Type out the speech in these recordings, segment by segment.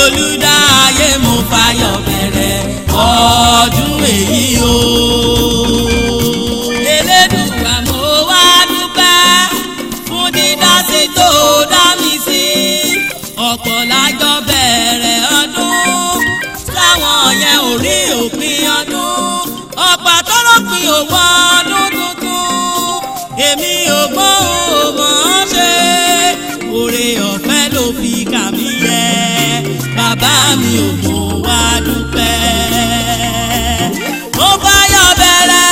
olùdáyé mo fayọ̀ bẹ̀rẹ̀ ọdún èyí o. Elédùà mo wá dúpẹ́ fún dídásí tó dá mi sí. Ọ̀pọ̀ lájọ bẹ̀rẹ̀ ọdún táwọn yẹn ò rí òpin ọdún. Ọ̀pọ̀ tó lópin òwò ọdún tuntun. Èmi ò gbọ́ ò mọ̀ ọ́n ṣe. Oore ọ̀fẹ́ ló fi kà mí yẹ. Bàbá mi ò mo wá dúpẹ́. Mo fayọ̀ bẹ̀rẹ̀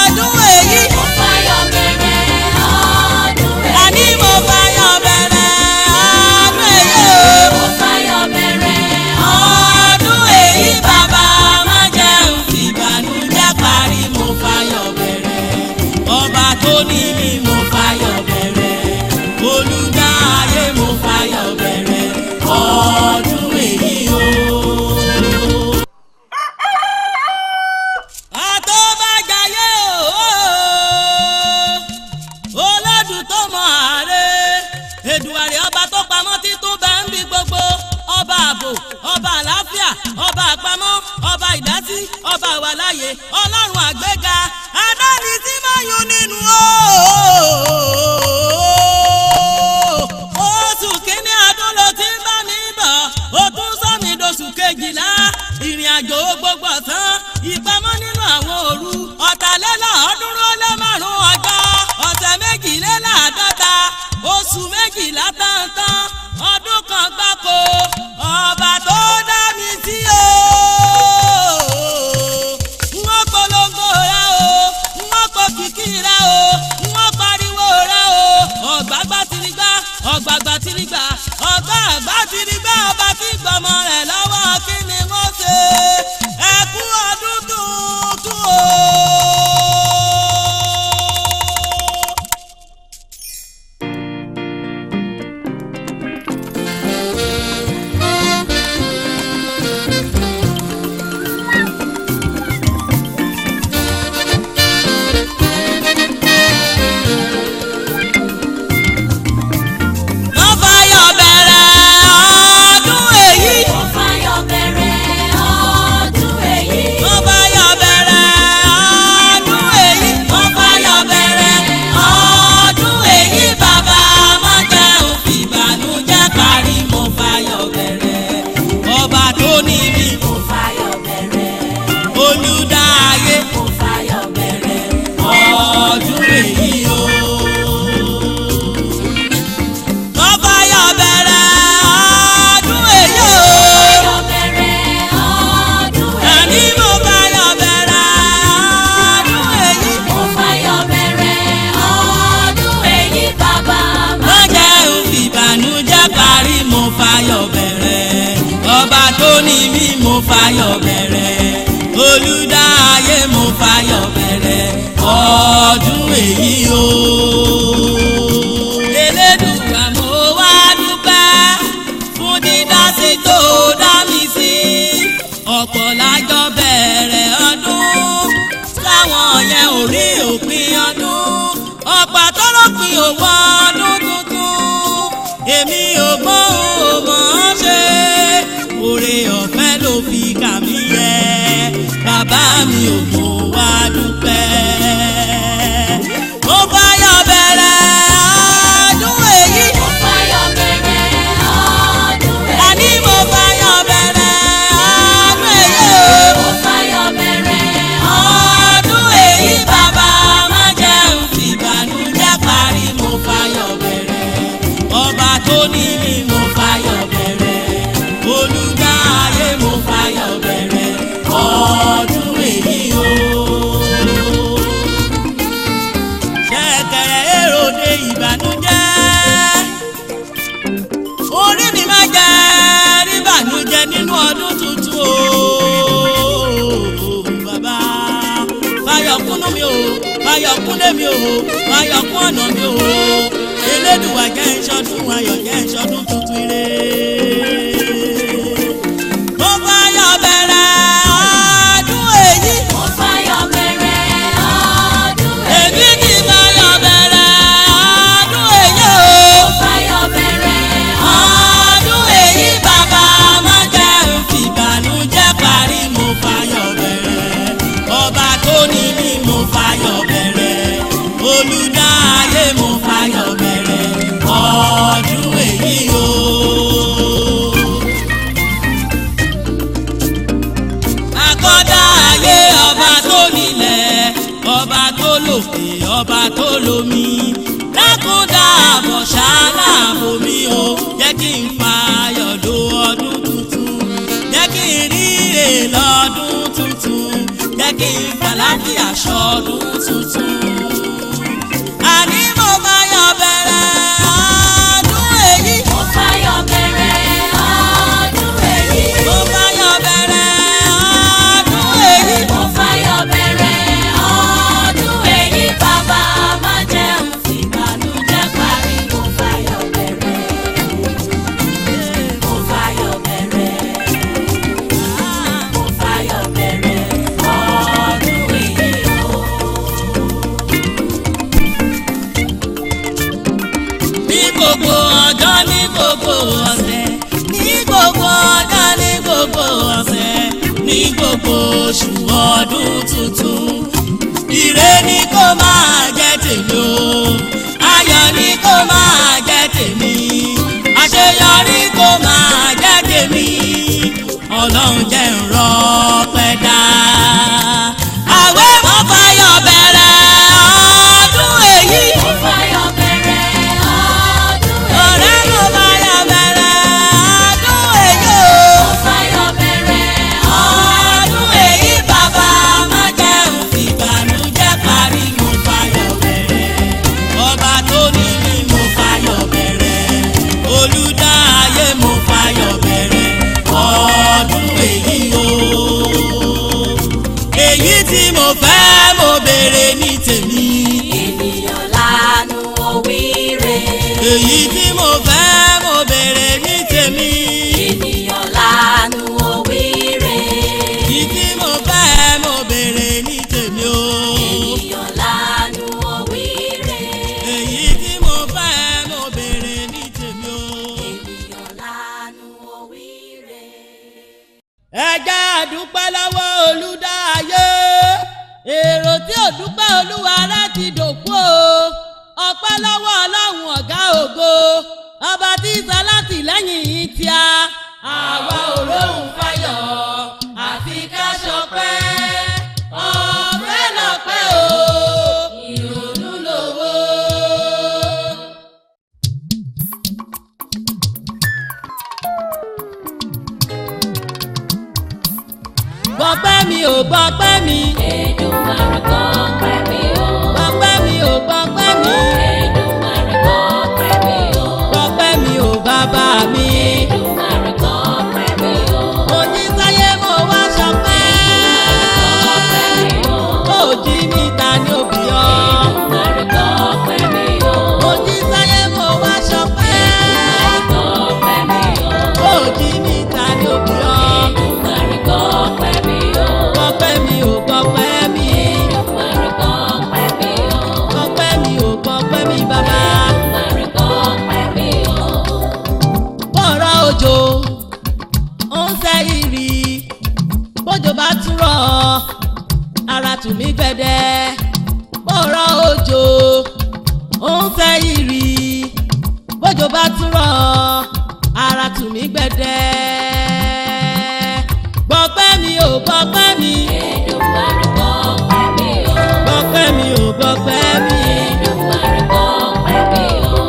ọdún èyí. Mo fayọ̀ bẹ̀rẹ̀ ọdún èyí. Àní mo fayọ̀ bẹ̀rẹ̀ ọdún èyí o. Mo fayọ̀ bẹ̀rẹ̀ Ọdún èyí bàbá má jẹ́ n fi ìbànújẹ́ parí. Mo fayọ̀ bẹ̀rẹ̀ ọba tó ní mi. Mo fayọ̀ bẹ̀rẹ̀ olùdáyé. Mo fayọ̀ bẹ̀rẹ̀ ọdún èyí o. Àtọ́bàjáyé o, Olódù tó mọ ààrẹ, Èdùàrè ọba tó pamọ́ títún bẹ́ẹ̀ ń bí gbogbo, ọba ààbò, ọba àlàáfíà, ọba àpamọ́, ọba ìdásí, ọba àwàláyé, ọlọ́run àgbéga, adáni tí máa yún nínú o. Oṣù kínní ọdún ló ti ń bá mi bọ̀, ó tún sọ mi dóṣù kejìlá, ìrìn àjò gbogbo ọ̀sán, ìpamọ́ nínú àwọn òru, ọ̀tàlélọ́ọ̀ọ́dúnrún ó lé márùn-ún ọjọ́, ọ̀sẹ̀ méjìléláàádọ́ta, oṣù méjìlá tántán, ọdún kan gbáko, ọba tó dá mi sí o. Wọ́n polongo rẹ o, wọ́n po kìkì rẹ o, wọ́n pariwo rẹ o. Ọ̀gbàgbà tìrìgbà, ọ̀gbàgbà tìrìgbà, ọ̀gbàgbà tìrìgbà, ọba tí gbọmọ rẹ̀ lọ́wọ́ kí ni wọ́n ṣe? Ẹ kú ọdún tuntun o. Mo fayọ̀ bẹ̀rẹ̀ ọdún èyí. Mo fayọ̀ bẹ̀rẹ̀ ọdún èyí. Mo fayọ̀ bẹ̀rẹ̀ ọdún èyí. Mo fayọ̀ bẹ̀rẹ̀ ọdún èyí. Bàbá má jẹ́ n fi ìbànújẹ́ parí. Mo fayọ̀ bẹ̀rẹ̀ ọba tó ní mi. Mo fayọ̀ bẹ̀rẹ̀ Olùdáyé. mo fayọ̀ bẹ̀rẹ̀ Ọdún èyí o. Mo fayọ̀ bẹ̀rẹ̀ ọdún èyí o. fayọ̀ bẹ̀rẹ̀ ọdún Àní èyí. mo fayọ̀ bẹ̀rẹ̀ ọdún èyí. Mo fayọ̀ bẹ̀rẹ̀ ọdún èyí. Bàbá má Má jẹ́ n fi ìbànújẹ́ parí. Mo fayọ̀ bẹ̀rẹ̀ ọba tó ní mi. Mo fayọ̀ bẹ̀rẹ̀ olùdáyé. Mo fayọ̀ bẹ̀rẹ̀ ọdún èyí o. Elédùà mo wá dúpẹ́ fún dídásí tó dá mi sí. Ọ̀pọ̀ lájọ bẹ̀rẹ̀ ọdún táwọn yẹn ò rí òpin ọdún. Ọ̀pọ̀ tó lópin òwò ọdún tuntun. Èmi ò gbọ́ ò mọ̀ ọ́n ṣe. Oore ọ̀fẹ́ ló fi kà mí yẹ. Bàbá mi ò mo wá dúpẹ́. Mo fayọ̀ bẹ̀rẹ̀ ọdún èyí. Mo fayọ̀ bẹ̀rẹ̀ ọdún èyí. Àní mo fayọ̀ bẹ̀rẹ̀ ọdún èyí o. Mo fayọ̀ bẹ̀rẹ̀ Ọdún èyí bàbá má jẹ́ n fi ìbànújẹ́ parí. Mo fayọ̀ bẹ̀rẹ̀ ọba tó ní mi. Mo fayọ̀ bẹ̀rẹ̀ olùdáyé. Mo fayọ̀ bẹ̀rẹ̀ ọdún èyí o. Ṣẹ̀kẹ̀rẹ̀ èròde ìbànújẹ́, orí mi má jẹ́ rí ìbànújẹ́ nínú ọdún tuntun o. Bàbá fayọ̀ kúnnú mi o, fayọ̀ kúnlé mi o, fayọ̀ kún ọ̀nà mi o. Elédùà jẹ́ n ṣọdún ayọ̀, jẹ́ n ṣọdún tuntun ire. Mo fayọ̀ bẹ̀rẹ̀ ọdún èyí. mo fayọ̀ bẹ̀rẹ̀ ọdún èyí. Èmi ti fayọ̀ bẹ̀rẹ̀ ọdún èyí o. Mo fayọ̀ bẹ̀rẹ̀ Ọdún èyí bàbá àlàáfíà ṣọdún tuntun. Àní mo fayọ̀ bẹ̀rẹ̀ ọdún èyí. Mo fayọ̀ bẹ̀rẹ̀ ọdún èyí. Mo fayọ̀ bẹ̀rẹ̀ ọdún èyí. Mo fayọ̀ bẹ̀rẹ̀ ọdún èyí. Bàbá má jẹ́ n fìbànújẹ́ parí. Mo fayọ̀ bẹ̀rẹ̀. Mo fayọ̀ bẹ̀rẹ̀. Mo fayọ̀ bẹ̀rẹ̀ ọdún èyí o. Ní gbogbo ọjọ́ ní gbogbo ọ̀sẹ̀, ní gbogbo ọjọ́ ní gbogbo ọ̀sẹ̀, ní gbogbo oṣù ọdún tuntun. Ire ni kó máa jẹ́ tèmi o, ayọ̀ ni kó máa jẹ́ tèmi, àṣeyọrí kó máa jẹ́ tèmi. Ọlọ́run jẹ́ n rọ́pẹ́ dá. Àwẹ̀ mo fayọ̀ bẹ̀rẹ̀ ọdún èyí. Mo fayọ̀ bẹ̀rẹ̀ ọdún èyí. Ọ̀rẹ́ mo fayọ̀ bẹ̀rẹ̀ ọdún èyí o. Mo fayọ̀ bẹ̀rẹ̀ Ọdún èyí bàbá má jẹ́ n fìbànújẹ́ parí. Mo fayọ̀ bẹ̀rẹ̀ ọba tó ní mi. Mo fayọ̀ bẹ̀rẹ̀ olùdá ayé. Mo fayọ̀ bẹ̀rẹ̀ ọdún èyí o. Èyí tí mo fẹ́ mo béèrè ní tèmi. ènìyàn lánú òwúrè. Èyí tí mo fẹ́ mo béèrè ní tèmi. ènìyàn lánú òwúrè. Èyí tí mo fẹ́ mo béèrè ní tèmi o. ènìyàn lánú òwúrè. Èyí tí mo fẹ́ mo béèrè ní tèmi o. ènìyàn lánú òwúrè. Ẹ jẹ́ a dúpẹ́ lọ́wọ́ olùdáyé. Èrò tí ò dúpẹ́ olúwa rẹ̀ ti dòkú o. Ọpẹ́ lọ́wọ́ ọlọ́run ọ̀gá ògo. Ọba tí sálátì lẹ́yìn yìí tí a. Àwa ò lóhùn fayọ̀ àfi ká ṣọpẹ́. Ọpẹ́ lọ́pẹ́ o. Ìrònú lówó. Gbọ́pẹ́ mi ò gbọ́pẹ́ mi. Èdùmàrè gbọpẹ́ mi o. Gbọ́pẹ́ mi ò gbọ́pẹ́ mi. Èdùmàrè gbọpẹ́ mi o. Gbọ́pẹ́ mi ò bàbá mi. Èdùmàrè gbọpẹ́ mi o. Mo jí sáyé mo wá ṣọpẹ́. gbọpẹ́ mi o. Mo jí mi ta ní òbí ọ. Èdùmàrè gbọpẹ́ mi o. Mo jí sáyé mo wá ṣọpẹ́. gbọpẹ́ mi o. Mo jí mi ta ní òbí ọ. Èdùmàrè gbọpẹ́ mi o. Gbọ́pẹ́ mi ò gbọ́pẹ́ mi. Èdùmàrè gbọpẹ́ mi o. Gbọ́pẹ́ mi ò gbọ́pẹ́ mi bàbá. Èdùmàrè gbọpẹ́ mi o. Bọ́rọ̀ òjò ó ń sẹ́ ìrì. Bójò bá tún rọ̀ ara tù mí gbẹ̀dẹ̀. Bọ́rọ̀ òjò ó ń sẹ́ ìrì. Bójò bá tún rọ̀ ara tù mí gbẹ̀dẹ̀. Gbọ́pẹ́ mi ò gbọ́pẹ́ mi. Èdùmàrè gbọpẹ́ mi o. Gbọ́pẹ́ mi ò gbọ́pẹ́ mi. Èdùmàrè gbọpẹ́ mi o.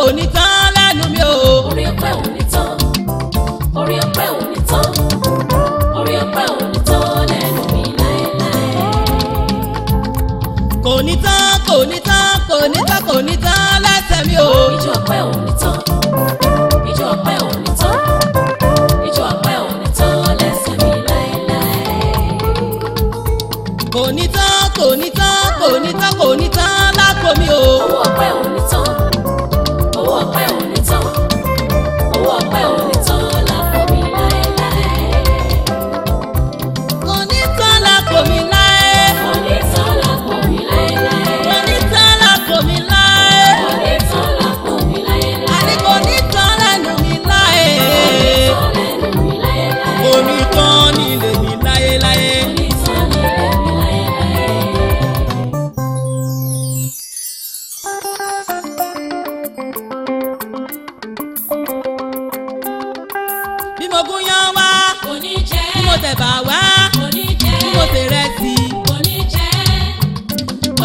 kò ní tán lẹ́nu mi o. Orí ọpẹ́ ò ní tán, orí ọpẹ́ ò ní tán, orí ọpẹ́ ò ní tán lẹ́nu mi láéláé. Kò ní tán, kò ní tán, kò ní tán, kò ní tán lẹ́sẹ̀ mi o. Ijó ọpẹ́ ò ní tán, ijó ọpẹ́ ò ní tán, ijó ọpẹ́ ò ní tán lẹ́sẹ̀ mi láéláé. Kò ní tán, kò ní tán, kò ní tán, kò ní tán lápò mi o. Owó ọpẹ́ ò ní tán, owó ọpẹ́ ò ní tán, owó ọpẹ́ ò ní tán lápò mi láéláé. Kò ní tán lápò mi láé. Kò ní tán lápò mi láéláé. Kò ní tán lápò mi láé. Kò ní tán lápò mi láéláé. Àní kò ní tán lẹ́nu mi láé. Kò ní tán lẹ́nu mi láéláé. Kò ní tán nílé mi láyé láyé. Kò ní tán nílé mi láéláé. Bí mo gúnyán wá, Kò ní jẹ́, bí mo tẹ̀bà wá, kò ní jẹ́, bí mo tẹ̀rẹsì. kò ní jẹ́,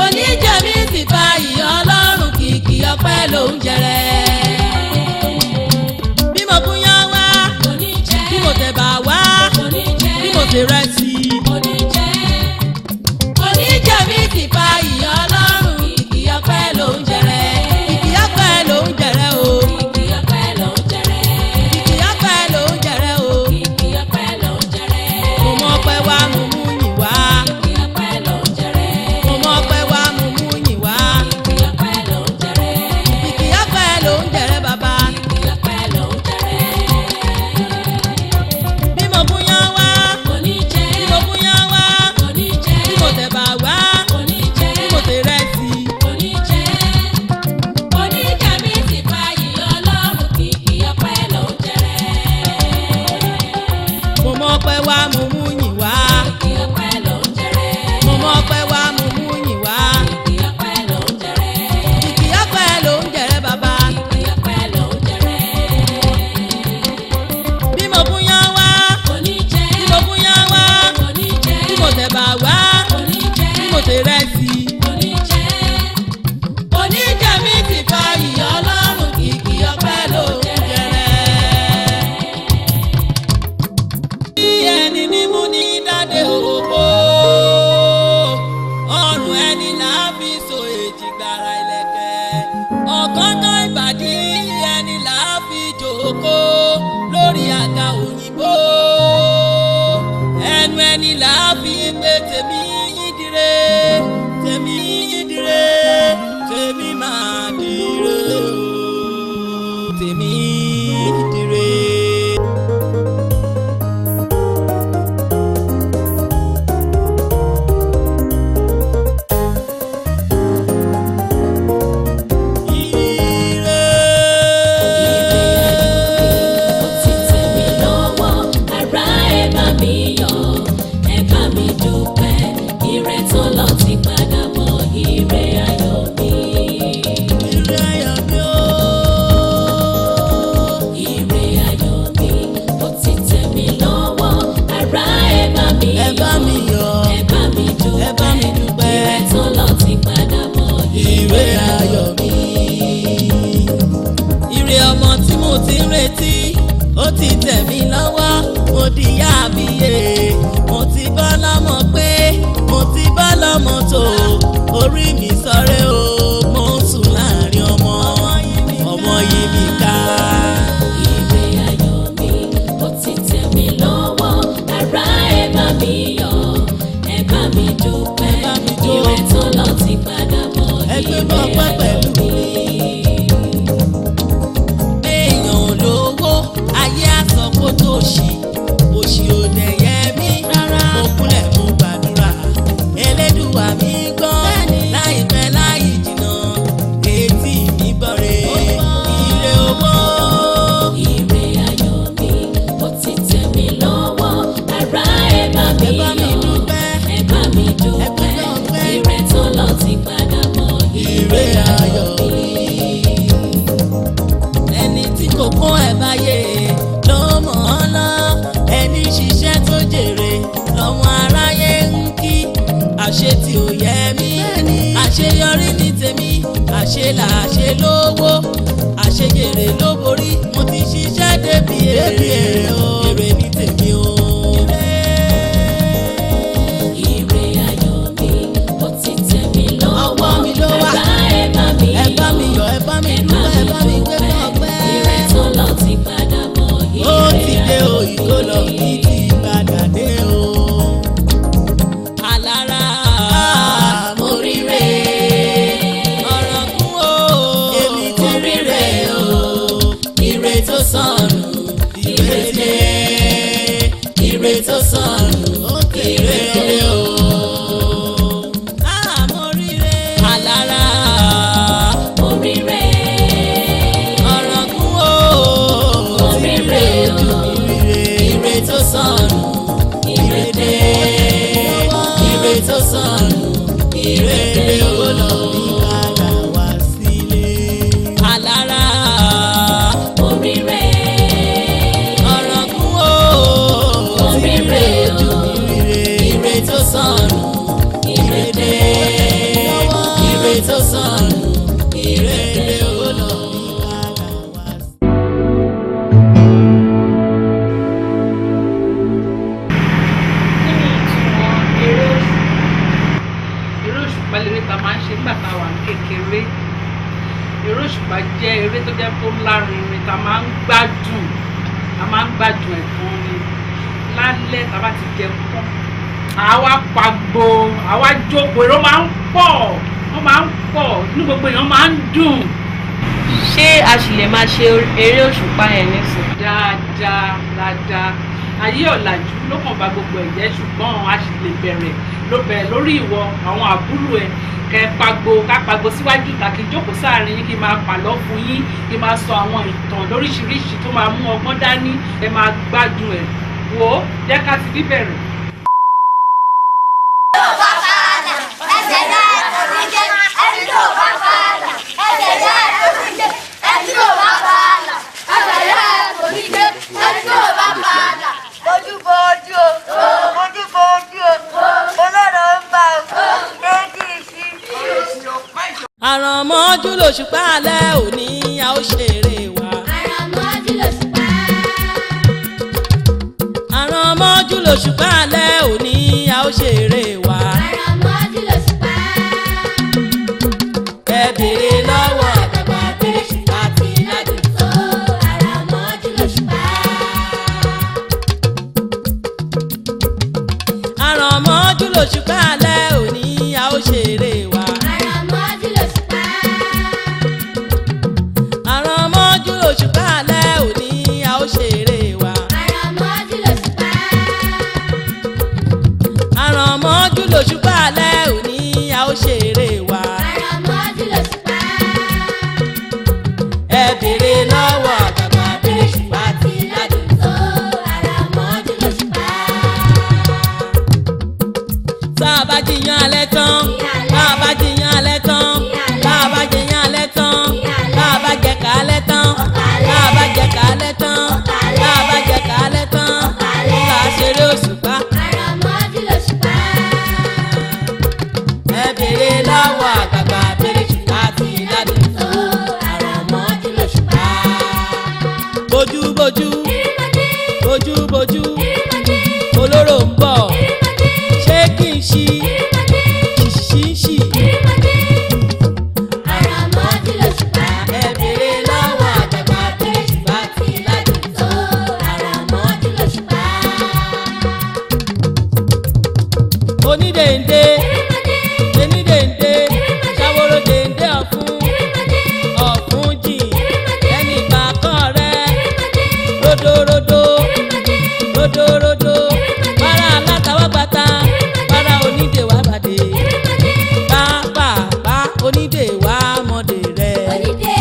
Oníjẹ̀mí ti fa ìyọ́ Ọlọ́run kìkì ọpẹ́ ló ń jẹrẹ. Bí mo gúnyán wá, kò ní jẹ́, bí mo tẹ̀bà wá, kò ní jẹ́, bí mo tẹ̀rẹsì. kò ní jẹ́. Oníjẹ̀mí ti fa ìyọ́ Ọlọ́run kìkì ọpẹ́ ló ń jẹrẹ. Kìkì ọpẹ́ ló ń jẹrẹ o. Kìkì ọpẹ́ ló ń jẹrẹ. Kìkì ọpẹ́ ló ń jẹrẹ o. Kìkì ọpẹ́ ló ń jẹrẹ. Mo mọ ọpẹ́ wá, mo mú yìn wá. Kìkì ọpẹ́ ló ń jẹrẹ. Mo mọ ọpẹ́ wá, mo mú yìn wá. Kìkì ọpẹ́ ló ń jẹrẹ. Kìkì ọpẹ́ ló ń jẹrẹ bàbá. Kìkì ọpẹ́ ló ń jẹrẹ. Bí mo gúnyán wá, Kò ní jẹ́, bí mo gúnyán wá, kò ní jẹ́, bí mo tẹ̀bà wá, kò ní jẹ́, bí mo tẹ̀rẹsì. kò ní jẹ́. Oníjẹ̀mí ti fa ìyọ́ Ọlọ́run kìkì ọpẹ́ ló ń jẹrẹ. Mo mọ ọpẹ́ wá, mo mú yìn wá. Kìkì ọpẹ́ ló ń jẹrẹ. Mo mọ ọpẹ́ wá, mo mú yìn wá. Kìkì ọpẹ́ ló ń jẹrẹ. Kìkì ọpẹ́ ló ń jẹrẹ bàbá. Kìkì ọpẹ́ ló ń jẹrẹ. Bí mo gúnyán wá, Kò ní jẹ́, bí mo gúnyán wá, kò ní jẹ́, bí mo tẹ̀bà wá, kò ní jẹ́, bí mo tẹ̀rẹsì. kò ní jẹ́. Oníjẹ̀mí ti fa ìyọ́ Ọlọ́run kìkì ọpẹ́ ló ń jẹrẹ. Bí ẹni mímú ní dáde òkò, ọrùn ẹni là á fi so èjìgbàrà ìlẹ̀kẹ̀. Ọ̀gángán ìbàdí ẹni là á fi jòkó lórí àga òyìnbó. Ẹnu ẹni là á fi pé tèmi yín dire, tèmi yín dire, tèmi máa dire o, tèmi dire. Ó ti tẹ̀ mí lọ́wọ́, ará ẹ bá mi yọ̀, ẹ bá mi dúpẹ́, ire tó lọ ti padà bọ̀, ire ayọ̀ mi. Ire ayọ̀ mi o. Ire ayọ̀ mi, ó ti tẹ̀ mí lọ́wọ́, ará ẹ bá mi Ẹ bá mi yọ̀, yọ̀, ẹ bá mi ẹ bá mi dúpẹ́, dúpẹ́. ire tó lọ ti padà bọ̀, Ire ayọ̀ mi. Ire ọmọ tí mo ti ń retí, ó ti tẹ̀ mí lọ́wọ́, mo di ìyá àbíyè. Mo ti bọ́ lọ́mọ pé, mo ti bọ́ lọ́mọ tó, orí mi sọ̀rẹ́ o, mo ń sùn láàrin ọmọ, ọmọ yìí mi ká. ire ayọ̀ mi, ó ti tẹ̀ mí lọ́wọ́, ará ẹ bá mi yọ̀, ẹ bá mi dúpẹ́, Ẹ bá mi jó. ire tó lọ ti padà bọ̀, Ẹ gbé ire bọ́ pẹ́ pẹ̀lú ayọ̀ mi. Béèyàn lówó, ayé àsọ kó tó ṣì, òṣì ò dẹ̀ yẹ mí rárá. Mo kúnlẹ̀ mo gbàdúrà, Elédùà mi gbọ́. Láìpẹ́ láì jìnnà, etí mi bọ̀rẹ̀. Ire owó, Ire ayọ̀ mi, ó ti tẹ̀ mí lọ́wọ́, ará ẹ bá mi ẹ bá mi yọ̀, dúpẹ́. ẹ bá mi dúpẹ́, Ẹ dúpẹ́. ire tó lọ ti padà bọ̀, Ire ayọ̀ mi. Ẹni tí kò kún ẹ̀ báyé ló mọ̀ ọ́ lọ. Ẹni ṣiṣẹ́ tó jèrè lọ́wọ́ aráyé ń kí. Àṣe tí ò yẹ mí, àṣeyọrí ní tèmi, àṣe là ṣe lówó, bí èrè o èrè ní tèmi o. ire ayọ̀ mi ó ti tẹ̀ mí lọ́wọ́. mi ló wà. ẹ bá mi yọ̀ ẹ bá mi dúpẹ́ ẹ bá mi gbé fún ọpẹ́. ire tó lọ ti padà bọ̀. ó ti dé o ìgò lọ bí ti padà dé o. alára mo ríre ọ̀rọ̀ kún o èmi ti ríre o ire tó sọnù ire dé ire tó sọnù ire dé o. mo ríre alára mo ríre ọ̀rọ̀ kún o mo ríre o ire tó sọnù ire dé ire tó sọnù ire dé o lọ bí padà wá sílé. alára mo ríre ọ̀rọ̀ kún o mo ríre o ire tó sọnù ire dé ire tó sọnù ire dé o lọ bí padà wá sílé. Kí ni ìtumọ̀ eré òṣùpá lérè tá a máa ń ṣe nígbà tá a wà ní kékeré? Eré òṣùpá jẹ́ eré tó jẹ́ tó lárinrin tá a máa ń gbádùn ẹ̀ gan ni. Lálẹ́ tá a bá ti jẹun tán àwa pagbo àwa jókòó èrò máa ń pọ̀ inú gbogbo èèyàn máa ń dùn. Ṣé a sì lè máa ṣe eré òṣùpá yẹn nísìn? dáadáa ayé ọ̀làjú ló kàn bá gbogbo ẹ̀ jẹ́ ṣùgbọ́n a sì lè bẹ̀rẹ̀ lórí ìwọ àwọn àbúrò ẹ̀ ká pagbo síwájú ìta kí n jókòó sáàrin yín kí n máa pàlọ́ fún yín kí n máa sọ àwọn ìtàn lóríṣiríṣi tó máa mú ọgbọ́n dání ẹ máa gbádùn ẹ̀ wò ó jẹ́ ká ti bíbẹ̀rẹ̀. àrànmọ́jú lòṣùpá alẹ́ òní a ó ṣeré wa. àrànmọ́jú lòṣùpá. àrànmọ́jú lòṣùpá alẹ́ òní a ó ṣeré wa. àrànmọ́jú lòṣùpá. ẹ béèrè lọ́wọ́ àgbàgbà béèrè ṣùpá tí ládùn. ó àrànmọ́jú lòṣùpá. àrànmọ́jú lòṣùpá alẹ́ òní a ó ṣeré wa. àrànmọ́jú lòṣùpá. àrànmọ́jú lòṣùpá alẹ́ òní a ó ṣeré wa. àrànmọ́jú lòṣùpá. àrànmọ́jú lòṣùpá alẹ́ òní a ó ṣeré wa. àrànmọ́jú lòṣùpá. ẹ béèrè lọ́wọ́ àgbàgbà béèrè ṣùpá tí ládùn. ó àrànmọ́jú lòṣùpá. tá a bá jiyàn alẹ́ tán tá a bá jiyàn alẹ́ tán tá a bá jiyàn alẹ́ tán tá a bá jẹ ká alẹ́ tán tá a bá jẹ ká alẹ́ tán tá a bá jẹ ká alẹ́ tán tá a ṣeré òṣùpá. àrànmọ́jú lòṣùpá. ẹ béèrè lọ́wọ́ àgbàgbà béèrè ṣùpá tí ládùn. ó àrànmọ́jú lòṣùpá. bójúbójú erémọdé bójúbójú erémọdé olóró ń bọ̀ erémọdé ṣé kí n ṣí erémọdé ṣíṣí. erémọdé. àrànmọ́jú lòṣùpá. ẹ béèrè lọ́wọ́ àgbàgbà béèrè ṣùpá tí ládùn. ó àrànmọ́jú lòṣùpá. onídèndé erémọdé onídèndé ṣàwòrò dèndé ọ̀fun erémọdé ọ̀fun jìn erémọdé ẹnì pàkọ́ rẹ erémọdé ródóródó erémọdé ródóródó para alátawágbàtà para onídè wá bàdé pápá onídè wá mọ̀dé rẹ onídé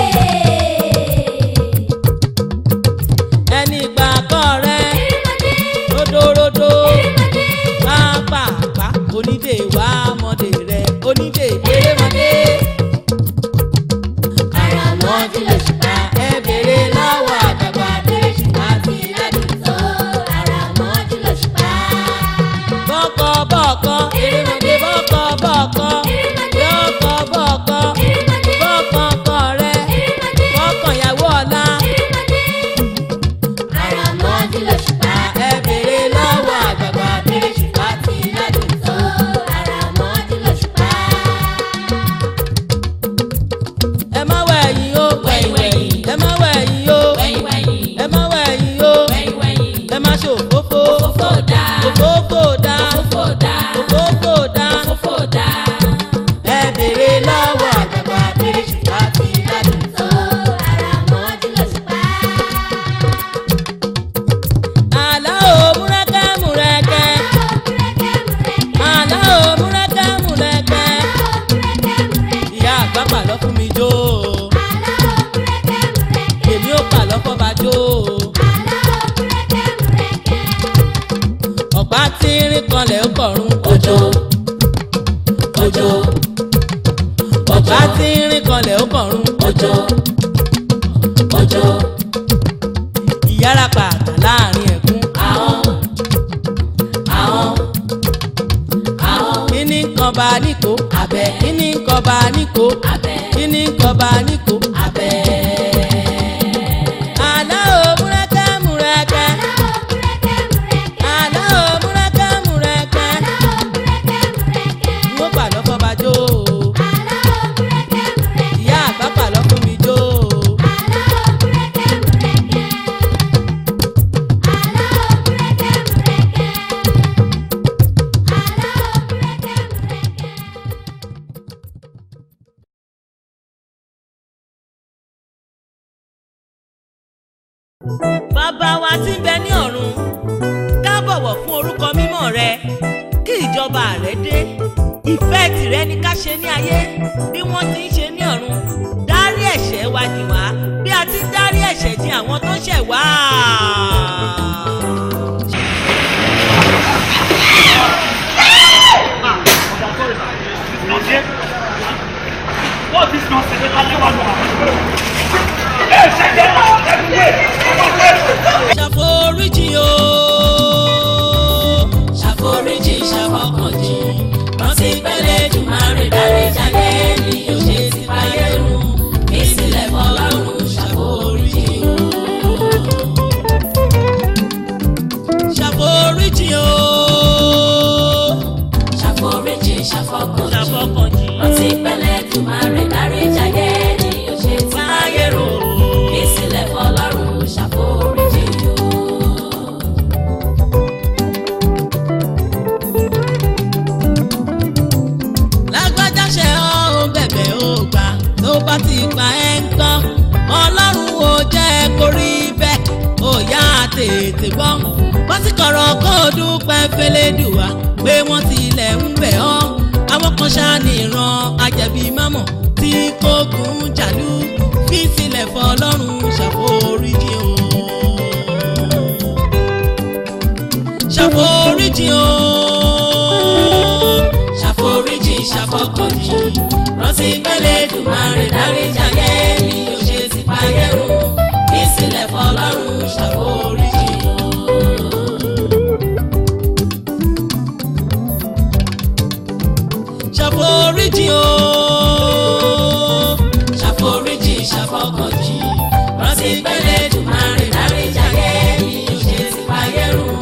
ẹnì pàkọ́ rẹ erémọdé ródóródó erémọdé pápá onídè wá kí ni kọba níkò. àlá ò múrẹ́kẹ́ múrẹ́kẹ́. àlá ò múrẹ́kẹ́ múrẹ́kẹ́. mo pàlọ́ fọba jó. ìyá àgbà pàlọ́ fún mi jó. bàbá wa tí ń bẹ ní ọ̀run, ká bọ̀wọ̀ fún orúkọ mímọ́ rẹ, kí ìjọba rẹ dé. ìfẹ́ tìrẹ ni ká ṣe ní ayé bí wọ́n ti ń ṣe ní ọ̀run. dárí ẹ̀ṣẹ̀ wa jì wá bí a ti ń dárí ẹ̀ṣẹ̀ jì àwọn tó ṣẹ̀ wá. What is nonsense? ṣàforíjì o. ṣàforíjì ṣàfọkànjì rántí pẹ́lẹ́ Èdùmàrè dáríjà yé ni yóò ṣe ti fàyè run. fi sílẹ̀ fọlọ́run ṣàforíjì o. ṣàforíjì o. ṣàforíjì ṣàfọkànjì rántí pẹ́lẹ́ Èdùmàrè dáríjà yé ni yóò ṣe ti fàyè run. fi sílẹ̀ fọlọ́run ṣàforíjì o. lágbájá ṣe ọ́ bẹ̀bẹ̀ ó gbà tó bá ti pa ẹ́ ń gbọ́. ọlọ́run ò jẹ́ kó rí bẹ́ẹ̀ ó yá tètè gbọ́. wọ́n ti kọ̀rọ̀ kó dúpẹ́ fẹ́lẹ́dùwà pé wọ́n tilẹ̀ ń bẹ̀ ọ́. àwọn kan ṣáàní ìran ajẹ̀bí mámọ̀ tí kò gùn jàlú. fi sílẹ̀ fọlọ́run ṣàforíjì o. ṣàforíjì o. ṣàforíjì ṣàfọkànjì rántí pẹ́lẹ́ Èdùmàrè dáríjà yé ni yóò ṣe ti fàyè run. fi sílẹ̀ fọlọ́run ṣàforíjì o. ṣàforíjì o. ṣàforíjì ṣàfọkànjì rántí pẹ́lẹ́ Èdùmàrè dáríjà yé ni yóò ṣe ti fàyè run.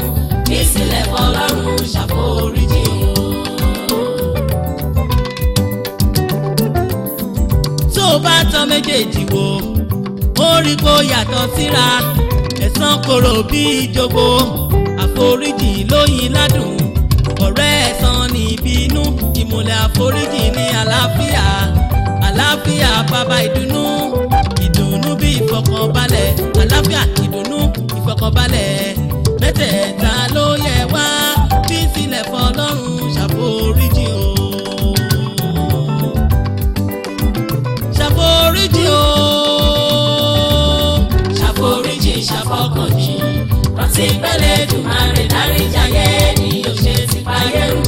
fi sílẹ̀ fọlọ́run ṣàforíjì o. tó o bá tọ́ méjèèjì wò ó rí kó yàtọ̀ síra. ẹ̀san korò bí ìjogbo, àforíjì lóyin ládùn. ọ̀rẹ́ ẹ̀san ní ìbínú, ìmùlẹ̀ àforíjì ní àlàáfíà. àlàáfíà bàbá ìdùnnú, ìdùnnú bí ìfọkànbalẹ̀. àlàáfíà ìdùnnú ìfọkànbalẹ̀, mẹ́tẹ̀ẹ̀ta ló yẹ wá. fi sílẹ̀ fọlọ́run ṣàforíjì o. ṣàforíjì o. ṣàforíjì ṣàfọkànjì rántí pẹ́lẹ́ Èdùmàrè dáríjà yé ni yóò ṣe ti fàyè run.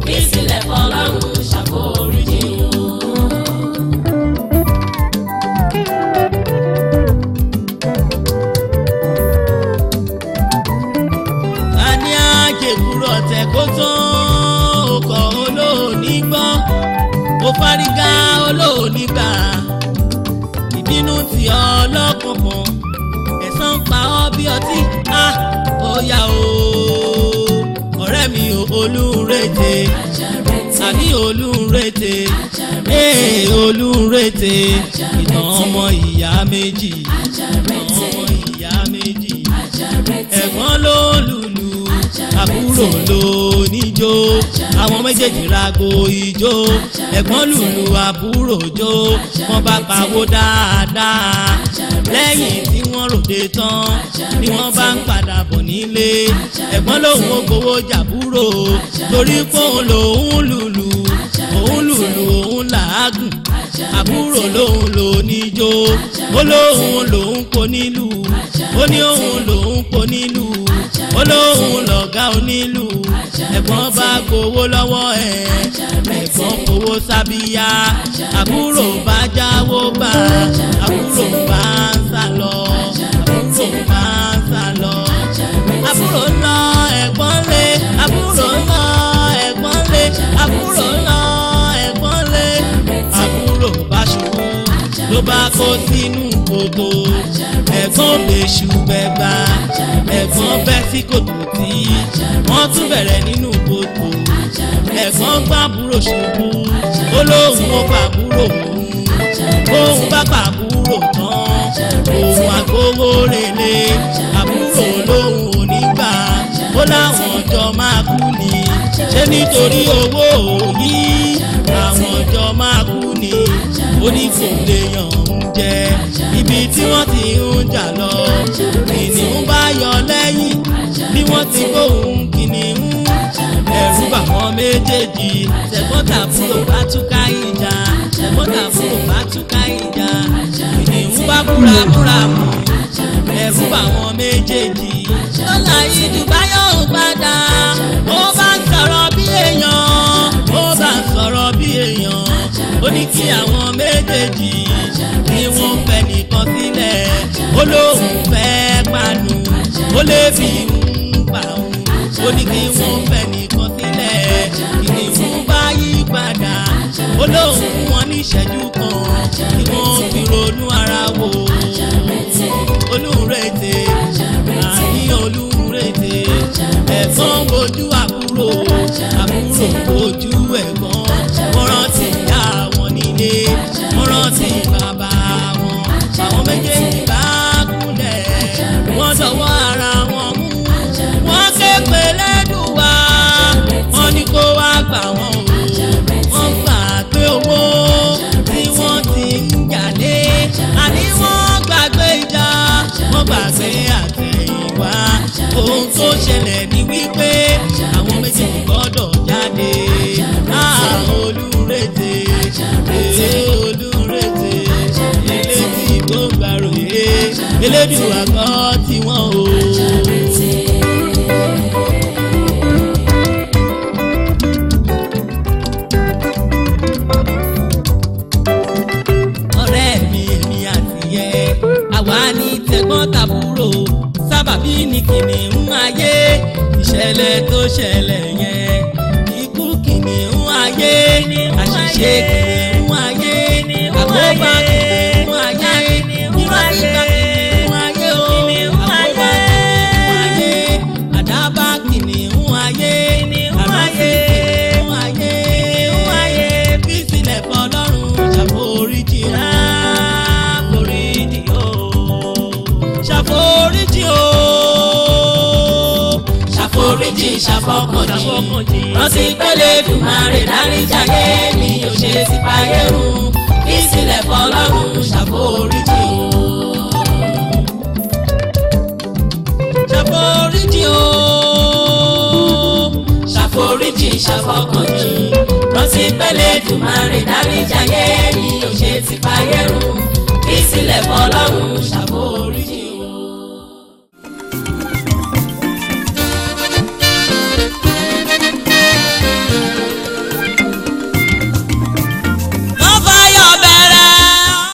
fi sílẹ̀ fọlọ́run ṣàforíjì o. a ní àjẹkùrọ̀ tẹ̀ kó tán ọkọ̀ olóòní gbọ́. ó fárígá olóòní gbà. ìbínú tí ọlọ́kùnkùn ẹ̀san pa ọ́ bí ọtí. ó yá o ọ̀rẹ́ mi ò Olúrètè. àní Olúrètè. Olúrètè. ìtàn ọmọ ìyá méjì. ọmọ ìyá méjì. ẹ̀gbọ́n ló lùlù, àbúrò ló níjó. àwọn méjèèjì rago ijó. ẹ̀gbọ́n lùlù àbúrò jó. wọ́n bá pawó dáadáa. lẹ́yìn tí wọ́n ròde tán ni wọ́n bá ń padà bọ̀ nílé. ẹ̀gbọ́n lòun ó gbowó jàbúrò torí pé òun lòun lùlù. òun lùlù òun làágùn. àbúrò lòun lò níjó. ó lóun lòun kò nílù. ó ní òun lòun kò nílù. ó lóun lọ̀gá onílù. ẹ̀gbọ́n bá gbowó lọ́wọ́ ẹ̀. ẹ̀gbọ́n fowó sábíyá. àbúrò bá jáwó gbà. àbúrò bá ń sá lọ. àbúrò bá ń sá lọ. àbúrò ń lọ ẹ̀gbọ́n lé. àbúrò ń lọ ẹ̀gbọ́n lé. àbúrò ń lọ ẹ̀gbọ́n lé. àbúrò kòtò ẹ̀gbọ́n bèṣù bẹ́gbà ẹ̀gbọ́n bẹ́ sí kòtò tí wọ́n tún bẹ̀rẹ̀ nínú kòtò ẹ̀gbọ́n gbàbúrò ṣubú ó lóun ó pàbúrò òun bá pàbúrò tán òun àgbówó relé àbúrò lóun ò ní gbà ó láwọn ọjọ́ máa kú ni ṣé nítorí owó yìí àwọn ọjọ́ máa kú ni ó ní kò lè yàn ń jẹ ibi tí wọ́n ti ń jà lọ kìnìún bá yọ lẹ́yìn bí wọ́n ti gbóhùn kìnìún ẹ̀rù bà wọ́n méjèèjì tẹ̀gbọ́n-tàbúrò bá túká ìjà tẹ̀gbọ́n-tàbúrò bá túká ìjà kìnìún bá búramúramù ẹ̀rù bà wọ́n méjèèjì lọ́la ìdùbáyọ̀ padà ó bá ń sọ̀rọ̀ bí èèyàn ó bá ń sọ̀rọ̀ bí èèyàn ó ní kí àwọn méjèèjì ni wọ́n fẹ́ nìkan sílẹ̀ ó lóun fẹ́ panu ó lè fi ń pa òun ó ní kí wọ́n fẹ́ nìkan sílẹ̀ kìnìún bá yí padà ó lóun fún wọn ní ìṣẹ́jú kan kí wọ́n fi ronú ara wò olúrètè àní olúrètè ẹ̀gbọ́n wojú àbúrò àbúrò wojú ẹ̀gbọ́n wọ́n rántí ìyá wọn nílé wọ́n rántí bàbá wọn àwọn méjèèjì bá kúnlẹ̀ wọ́n dọ̀wọ́ ara wọn mú wọ́n ké pè lẹ́dùwà wọ́n ní kó wá gbà wọ́n o wọ́n gbà pé owó tí wọ́n ti ń jàdé àní wọ́n gbàgbé ìjà wọ́n gbàgbé àtẹ̀yìnwá ohun tó ṣẹlẹ̀ ní wípé àwọn méjèèjì gbọ́dọ̀ jáde olúrètè olúrètè eléjì gbóngbàròyé elédùn àgọ́ tiwọn o. ọ̀rẹ́ mi èmi àti ẹ àwa ní tẹ̀gbọ́n-tàbúrò sábàbí ní kìnìún ayé ìṣẹ̀lẹ̀ tó ṣẹlẹ̀ yẹn ikú kìnìún ayé àṣìṣe kìnìún ayé àkóbá kìnìún ayé ìrọ̀síta kìnìún ayé o àkóbá kìnìún ayé àdábá kìnìún ayé àròsí kìnìún ayé bí sílẹ̀ fọlọ́run ṣàforíjì ṣàforíjì ṣàfọkànjì rántí pẹ́lẹ́ Èdùmàrè dáríjàyé mi ò ṣe ti fàyè run bí sílẹ̀ fọlọ́run ṣàforíjì ṣàforíjì ṣàforíjì ṣàfọkànjì rántí pẹ́lẹ́ Èdùmàrè dáríjàyé mi ò ṣe ti fàyè run bí sílẹ̀ fọlọ́run ṣàforíjì.